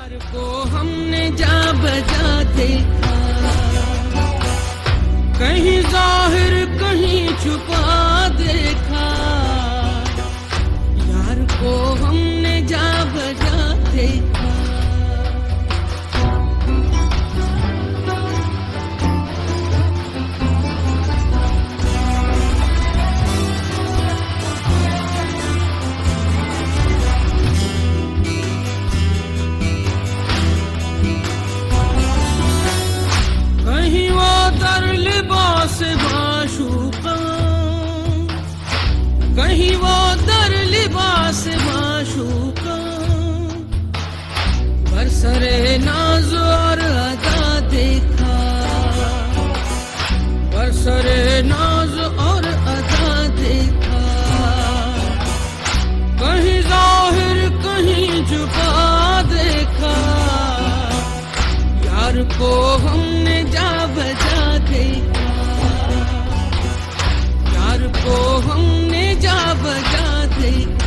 यार को हमने जा बजा देखा, कहीं जाहिर कहीं छुपा देखा। यार को हमने जा बजा देखा। कहीं वो दर लिबास माशूका, कहीं वो दर लिबास माशूका, बरसरे नाज और अदा देखा, बरसरे नाज और अदा देखा। कहीं जाहिर कहीं छुपा देखा। यार को हमने जा बजा देखा, यार को हमने जा बजा देखा।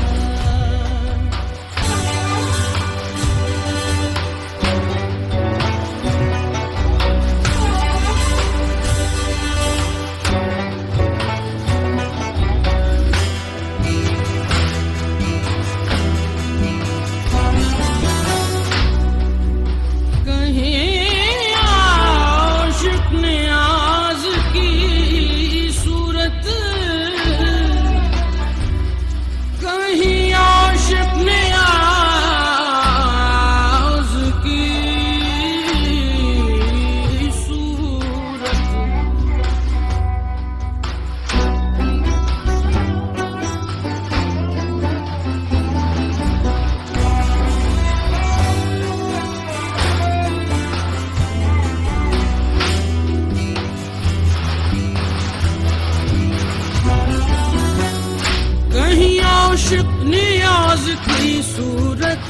आशिक नियाज की सूरत,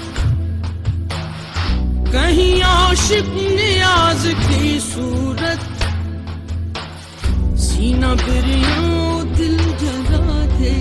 कहीं आशिक नियाज की सूरत, सीना बिरिया दिल जला दे।